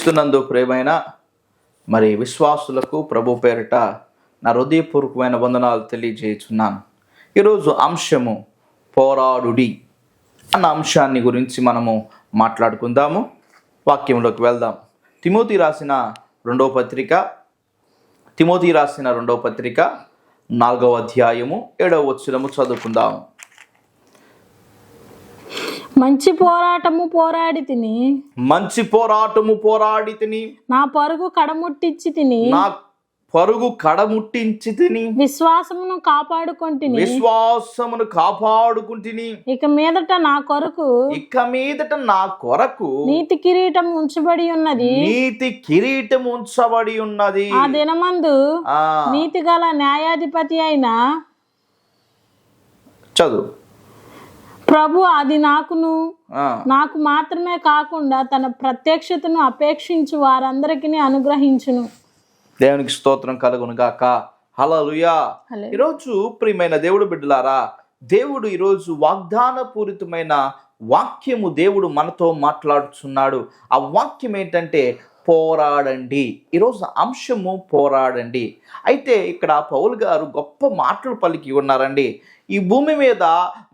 క్రీస్తునందు ప్రియమైన విశ్వాసులకు ప్రభు పేరిట నా హృదయపూర్వకమైన వందనాలు తెలియజేస్తున్నాను. ఈరోజు అంశము పోరాడుడి అన్న అంశాన్ని గురించి మనము మాట్లాడుకుందాము. వాక్యంలోకి వెళ్దాం. తిమోతి రాసిన రెండవ పత్రిక 4వ అధ్యాయము 7వ వచనము చదువుకుందాము. మంచి పోరాటము పోరాడి తిని నా పరుగు కడముట్టించి తిని విశ్వాసమును కాపాడుకుంటిని. ఇక మీదట నా కొరకు నీతి కిరీటం ఉంచబడి ఉన్నది. ఆ దినమందు నీతి గల న్యాయాధిపతి అయిన చదువు ప్రభు అది నాకు మాత్రమే కాకుండా తన ప్రత్యక్షతను అపేక్షించు వారందరికీ అనుగ్రహించును. దేవునికి స్తోత్రం కలుగును గాక. హల్లెలూయా. ఈరోజు ప్రియమైన దేవుడు బిడ్డలారా, దేవుడు ఈరోజు వాగ్దాన పూరితమైన వాక్యము దేవుడు మనతో మాట్లాడుచున్నాడు. ఆ వాక్యం ఏంటంటే పోరాడండి. ఈరోజు అంశము పోరాడండి. అయితే ఇక్కడ పౌలు గారు గొప్ప మాటలు పలికి ఉన్నారండి. ఈ భూమి మీద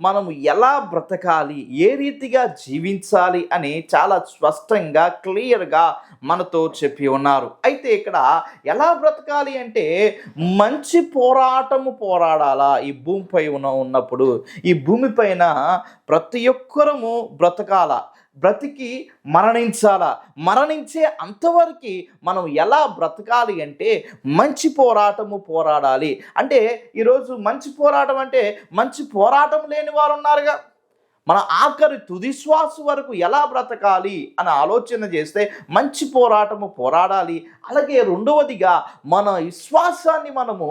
మనము ఎలా బ్రతకాలి, ఏ రీతిగా జీవించాలి అని చాలా స్పష్టంగా క్లియర్గా మనతో చెప్పి ఉన్నారు. అయితే ఇక్కడ ఎలా బ్రతకాలి అంటే మంచి పోరాటము పోరాడాలా. ఈ భూమిపై ఉన్నప్పుడు ఈ భూమిపైన ప్రతి ఒక్కరము బ్రతకాల, బ్రతికి మరణించే అంతవరకు మనం ఎలా బ్రతకాలి అంటే మంచి పోరాటము పోరాడాలి. అంటే ఈరోజు మంచి పోరాటం అంటే మంచి పోరాటం లేని వారు ఉన్నారుగా. మన ఆఖరి తుది శ్వాస వరకు ఎలా బ్రతకాలి అని ఆలోచన చేస్తే మంచి పోరాటము పోరాడాలి. అలాగే రెండవదిగా మన విశ్వాసాన్ని మనము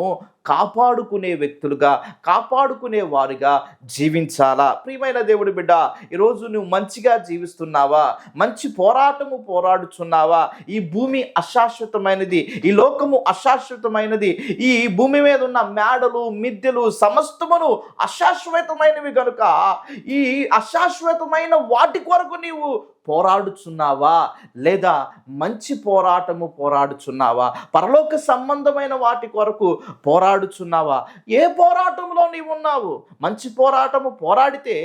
కాపాడుకునే వ్యక్తులుగా, కాపాడుకునే వారిగా జీవించాలా. ప్రియమైన దేవుడి బిడ్డ, ఈరోజు నువ్వు మంచిగా జీవిస్తున్నావా? మంచి పోరాటము పోరాడుచున్నావా? ఈ భూమి అశాశ్వతమైనది, ఈ లోకము అశాశ్వతమైనది, ఈ భూమి మీద ఉన్న మేడలు మిద్దెలు సమస్తమును అశాశ్వతమైనవి కనుక ఈ అశాశ్వతమైన వాటి కొరకు నీవు పోరాడుచున్నావా? లేదా మంచి పోరాటము పోరాడుచున్నావా? పరలోక సంబంధమైన వాటి కొరకు పోరాడుచున్నావా? ఏ పోరాటంలో నీవు ఉన్నావు? మంచి పోరాటము పోరాడితే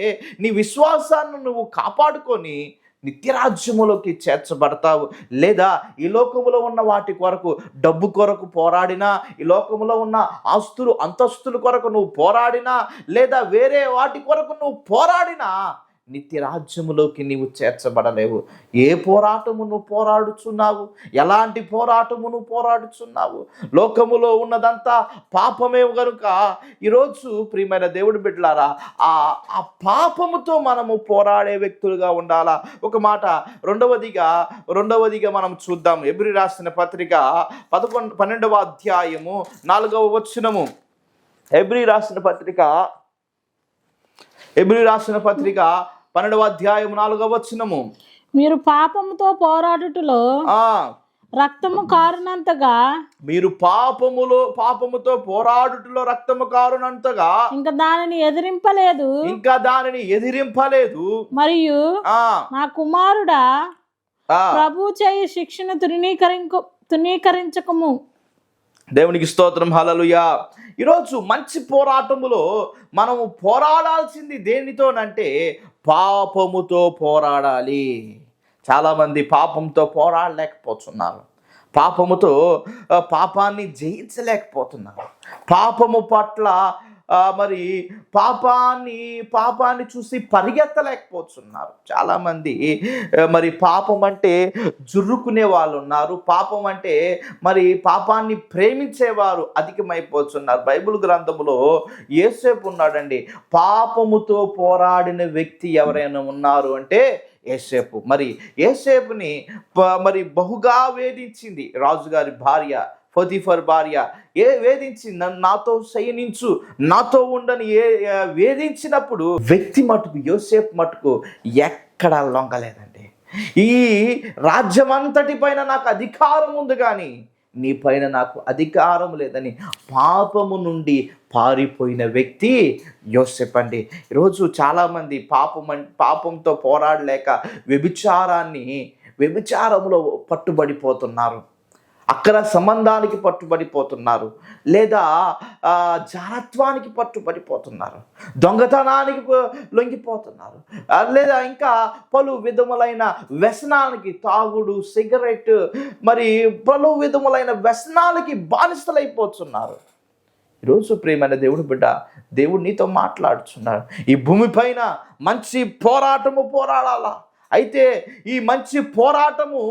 నీ విశ్వాసాన్ని నువ్వు కాపాడుకొని నిత్యరాజ్యములోకి చేర్చబడతావు. లేదా ఈ లోకములో ఉన్న వాటి కొరకు, డబ్బు కొరకు పోరాడినా, ఈ లోకములో ఉన్న ఆస్తులు అంతస్తుల కొరకు నువ్వు పోరాడినా, లేదా వేరే వాటి కొరకు నువ్వు పోరాడినా నిత్యరాజ్యములోకి నీవు చేర్చబడలేవు. ఏ పోరాటము నువ్వు పోరాడుచున్నావు? ఎలాంటి పోరాటము నువ్వు పోరాడుచున్నావు? లోకములో ఉన్నదంతా పాపమే కనుక ఈరోజు ప్రియమైన దేవుడి బిడ్డలారా, ఆ పాపముతో మనము పోరాడే వ్యక్తులుగా ఉండాలా. ఒక మాట. రెండవదిగా మనం చూద్దాం. ఎబ్రీ రాసిన పత్రిక 12వ అధ్యాయము 4వ వచనము. ఎబ్రీ రాసిన పత్రిక 12వ అధ్యాయం 4వ వచనము. మీరు పాపముతో పోరాడుటలో రక్తము కారునంతగా రక్తము కారునంతగా ఇంకా దానిని ఎదిరింపలేదు. మరియు నా కుమారుడా, ప్రభు చేయి శిక్షను తృణీకరించకము. దేవునికి స్తోత్రం. హల్లెలూయా. ఈరోజు మంచి పోరాటములో మనము పోరాడాల్సింది దేనితోనంటే పాపముతో పోరాడాలి. చాలామంది పాపంతో పోరాడలేకపోతున్నారు. పాపాన్ని జయించలేకపోతున్నారు. పాపము పట్ల పాపాన్ని చూసి పరిగెత్తలేకపోతున్నారు. చాలామంది పాపం అంటే జుర్రుకునే వాళ్ళు ఉన్నారు. పాపం అంటే పాపాన్ని ప్రేమించేవారు అధికమైపోతున్నారు. బైబిల్ గ్రంథములో యోసేపు ఉన్నాడండి. పాపముతో పోరాడిన వ్యక్తి ఎవరైనా ఉన్నారు అంటే యోసేపు. యోసేపుని బహుగా వేధించింది రాజుగారి భార్య, పోతీఫర్ భార్య. వేధించి నాతో శయనించు, నాతో ఉండని వేధించినప్పుడు వ్యక్తి మటుకు, యోసేపు మటుకు ఎక్కడ లొంగలేదండి. ఈ రాజ్యమంతటి పైన నాకు అధికారం ఉంది కానీ నీ పైన నాకు అధికారం లేదని పాపము నుండి పారిపోయిన వ్యక్తి యోసేపు అండి. ఈరోజు చాలామంది పాపంతో పోరాడలేక వ్యభిచారంలో పట్టుబడిపోతున్నారు, అక్కడ సంబంధానికి పట్టుబడిపోతున్నారు, లేదా జారత్వానికి పట్టుబడిపోతున్నారు, దొంగతనానికి లొంగిపోతున్నారు, లేదా ఇంకా పలు విధములైన వ్యసనానికి, తాగుడు, సిగరెట్, మరి పలు విధములైన వ్యసనాలకి బానిసలైపోతున్నారు. ఈరోజు ప్రియమైన దేవుని బిడ్డ, దేవుడు నీతో మాట్లాడుచున్నాడు. ఈ భూమిపైన మంచి పోరాటము పోరాడాలా. అయితే ఈ మంచి పోరాటము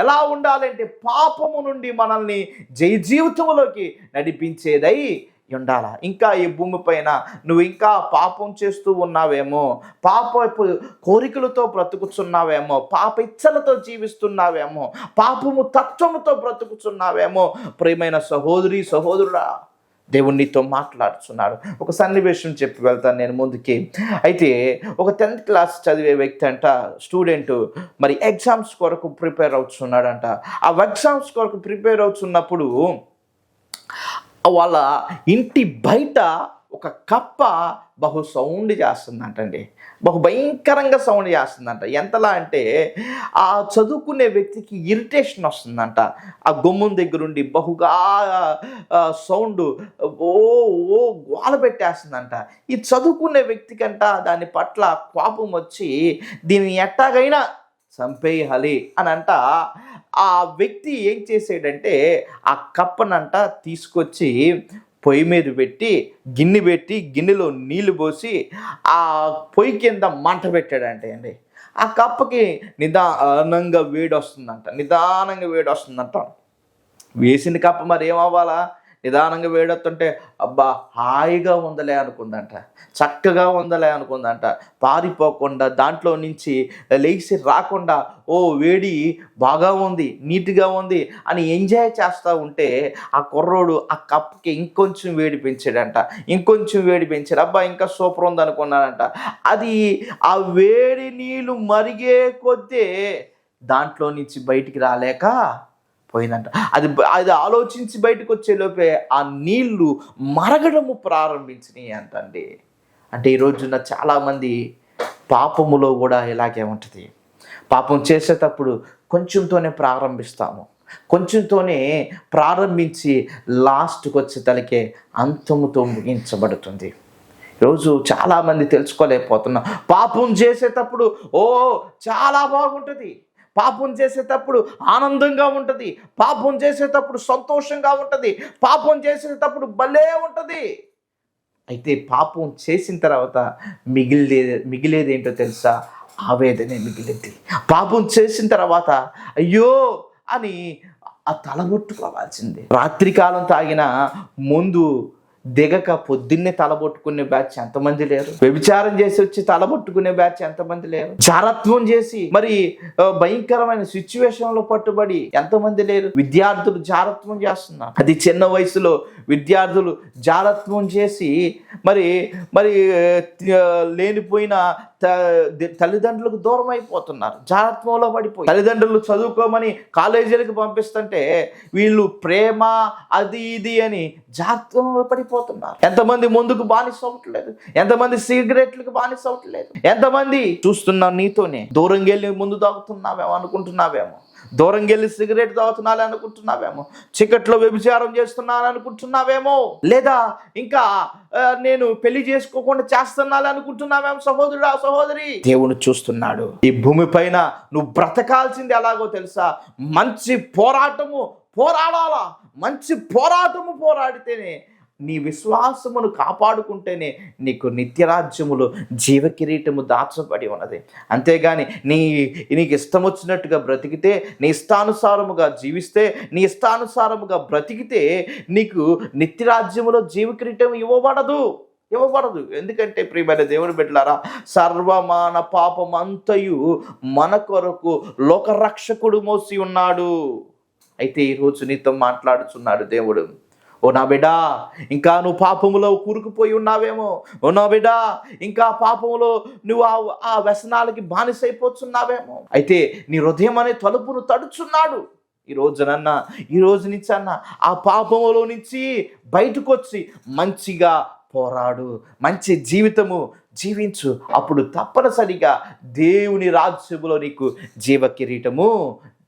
ఎలా ఉండాలంటే పాపము నుండి మనల్ని జీవితంలోకి నడిపించేదై ఉండాలా. ఇంకా ఈ భూమిపైన నువ్వు ఇంకా పాపం చేస్తూ ఉన్నావేమో, పాపపు కోరికలతో బ్రతుకుతున్నావేమో, పాప ఇచ్చలతో జీవిస్తున్నావేమో, పాపము తత్వముతో బ్రతుకుతున్నావేమో, ప్రియమైన సహోదరి సహోదరుడా, దేవుడు నీతో మాట్లాడుతున్నాడు. ఒక సన్నివేశం చెప్పి వెళ్తాను నేను ముందుకి. అయితే ఒక 10th క్లాస్ చదివే వ్యక్తి అంట, స్టూడెంట్, మరి ఎగ్జామ్స్ కొరకు ప్రిపేర్ అవుతున్నాడంట. ఆ ఎగ్జామ్స్ కొరకు ప్రిపేర్ అవుతున్నప్పుడు వాళ్ళ ఇంటి బయట ఒక కప్ప బహు సౌండ్ చేస్తుందంటండి, బహు భయంకరంగా సౌండ్ చేస్తుందంట. ఎంతలా అంటే ఆ చదువుకునే వ్యక్తికి ఇరిటేషన్ వస్తుందంట. ఆ గుమ్మం దగ్గరుండి బహుగా సౌండ్ ఓ ఓ గోల పెట్టేస్తుందంట. ఈ చదువుకునే వ్యక్తికంట దాని పట్ల కోపం వచ్చి దీన్ని ఎట్టాగైనా చంపేయాలి అని అంట. ఆ వ్యక్తి ఏం చేసాడంటే ఆ కప్పనంట తీసుకొచ్చి పొయ్యి మీద పెట్టి గిన్నెలో నీళ్లు పోసి ఆ పొయ్యి కింద మంట పెట్టాడంటే అండి. ఆ కప్పకి నిదానంగా వేడి వస్తుందంట. వేసిన కప్ప మరి ఏమవ్వాలా, నిదానంగా వేడొస్తుంటే అబ్బా హాయిగా ఉందలే అనుకుందంట, చక్కగా ఉందలే అనుకుందంట. పారిపోకుండా దాంట్లో నుంచి లేచి రాకుండా ఓ వేడి బాగా ఉంది, నీట్గా ఉంది అని ఎంజాయ్ చేస్తూ ఉంటే ఆ కుర్రోడు ఆ కప్పుకి ఇంకొంచెం వేడి పెంచాడంట. అబ్బా ఇంకా సూపర్ ఉంది అనుకున్నాడంట. అది ఆ వేడి నీళ్ళు మరిగే కొద్దీ దాంట్లో నుంచి బయటికి రాలేక పోయిందంట. అది ఆలోచించి బయటకు వచ్చేలోపే ఆ నీళ్లు మరగడము ప్రారంభించినాయి అంటండి. అంటే ఈ రోజున చాలామంది పాపములో కూడా ఇలాగే ఉంటుంది. పాపం చేసేటప్పుడు కొంచెంతోనే ప్రారంభించి లాస్ట్కి వచ్చేతలకే అంతముతో ముగించబడుతుంది. ఈరోజు చాలామంది తెలుసుకోలేకపోతున్నాం. పాపం చేసేటప్పుడు చాలా బాగుంటుంది, పాపం చేసేటప్పుడు ఆనందంగా ఉంటుంది, పాపం చేసేటప్పుడు సంతోషంగా ఉంటుంది, పాపం చేసేటప్పుడు భలే ఉంటుంది. అయితే పాపం చేసిన తర్వాత మిగిలేది ఏంటో తెలుసా? ఆవేదనే మిగిలింది. పాపం చేసిన తర్వాత అయ్యో అని ఆ తలబొట్టుకోవాల్సిందే. రాత్రికాలం తాగిన ముందు దిగక పొద్దున్నే తలబొట్టుకునే బ్యాచ్ ఎంతమంది లేరు? వ్యభిచారం చేసి వచ్చి తలబొట్టుకునే బ్యాచ్ ఎంతమంది లేరు? జారత్వం చేసి మరి భయంకరమైన సిచ్యువేషన్లో పట్టుబడి ఎంతమంది లేరు? విద్యార్థులు జారత్వం చేస్తున్నారు. అది చిన్న వయసులో విద్యార్థులు జారత్వం చేసి మరి లేనిపోయిన తల్లిదండ్రులకు దూరం అయిపోతున్నారు, జారత్వంలో పడిపోయి. తల్లిదండ్రులు చదువుకోమని కాలేజీలకు పంపిస్తుంటే వీళ్ళు ప్రేమ అది ఇది అని జారత్వంలో పడిపోతున్నారు. ఎంతమంది ముందుకు బానిస అవ్వట్లేదు, ఎంతమంది సిగరెట్లకు బానిస అవ్వట్లేదు, ఎంతమంది చూస్తున్నాం నీతోనే దూరంగా వెళ్ళి ముందు తాగుతున్నావేమో అనుకుంటున్నావేమో, దూరంగా వెళ్ళి సిగరెట్ తాగుతున్నాను అనుకుంటున్నావేమో, చీకట్లో వ్యభిచారం చేస్తున్నాను అనుకుంటున్నావేమో, లేదా ఇంకా నేను పెళ్లి చేసుకోకుండా చేస్తున్నాను అనుకుంటున్నావేమో. సహోదరుడా సహోదరి, దేవుడు చూస్తున్నాడు. ఈ భూమి పైన నువ్వు బ్రతకాల్సింది ఎలాగో తెలుసా? మంచి పోరాటము పోరాడాలా. మంచి పోరాటము పోరాడితేనే, నీ విశ్వాసమును కాపాడుకుంటేనే నీకు నిత్యరాజ్యములో జీవకిరీటము దాచబడి ఉన్నది. అంతేగాని నీకు ఇష్టం వచ్చినట్టుగా బ్రతికితే, నీ ఇష్టానుసారముగా జీవిస్తే, నీ ఇష్టానుసారముగా బ్రతికితే నీకు నిత్యరాజ్యములో జీవకిరీటం ఇవ్వబడదు. ఎందుకంటే ప్రియమైన దేవుని బిడ్డలారా, సర్వమాన పాపం అంతయు మన కొరకు లోకరక్షకుడు మోసి ఉన్నాడు. అయితే ఈరోజు నీతో మాట్లాడుచున్నాడు దేవుడు. ఓ నా బిడ్డా, ఇంకా నువ్వు పాపములో కూరుకుపోయి ఉన్నావేమో. ఓ నా బిడ్డా, ఇంకా పాపములో నువ్వు ఆ వ్యసనాలకి బానిసైపోతున్నావేమో. అయితే నీ హృదయం అనే తలుపును తడుచున్నాడు. ఈ రోజు నుంచి అన్న ఆ పాపములో నుంచి బయటకు వచ్చి మంచిగా పోరాడు, మంచి జీవితము జీవించు. అప్పుడు తప్పనిసరిగా దేవుని రాజ్యములో నీకు జీవ కిరీటము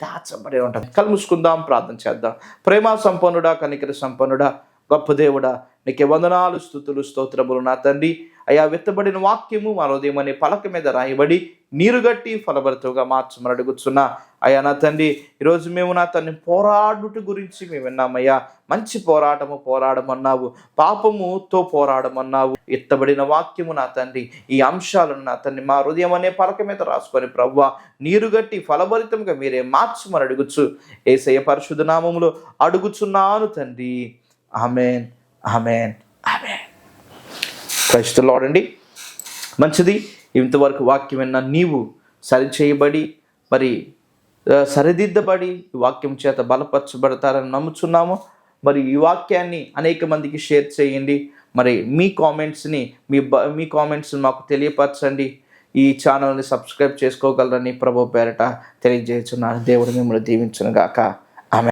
దాచబడి ఉంటుంది. కళ్ళు మూసుకుందాం, ప్రార్థన చేద్దాం. ప్రేమ సంపన్నుడా, కనికర సంపన్నుడా, గొప్ప దేవుడా, నీకే వందనాలు, స్తుతులు, స్తోత్రములు నా తండ్రి. అయా విత్తబడిన వాక్యము మా హృదయం అనే పలక మీద రాయబడి నీరుగట్టి ఫలభరితముగా మార్చమని అడుగుతున్నా. అయ్యా నా తండ్రి, ఈరోజు మేము నా తండ్రి పోరాడుట గురించి మేము విన్నామయ్యా. మంచి పోరాటము పోరాడమన్నావు, పాపముతో పోరాడమన్నావు. ఎత్తబడిన వాక్యము నా తండ్రి, ఈ అంశాలను నా తండ్రి మా హృదయం అనే పలక మీద రాసుకొని ప్రభువా నీరుగట్టి ఫలభరితంగా మీరే మార్చమని అడుగుచు యేసయ్య పరిశుద్ధ నామములో అడుగుచున్నాను తండ్రి. ఆమేన్, ఆమేన్, ఆమేన్. ప్రైజ్ ది లార్డ్ అండి. మంచిది. ఇంతవరకు వాక్యం విన్న నీవు సరిచేయబడి మరి సరిదిద్దబడి ఈ వాక్యం చేత బలపరచబడతారని నమ్ముచున్నాము. మరి ఈ వాక్యాన్ని అనేక మందికి షేర్ చేయండి. మరి మీ కామెంట్స్ని మాకు తెలియపరచండి. ఈ ఛానల్ని సబ్స్క్రైబ్ చేసుకోగలరని ప్రభు పేరట తెలియజేస్తున్నాను. దేవుడు మిమ్మల్ని దీవించును గాక.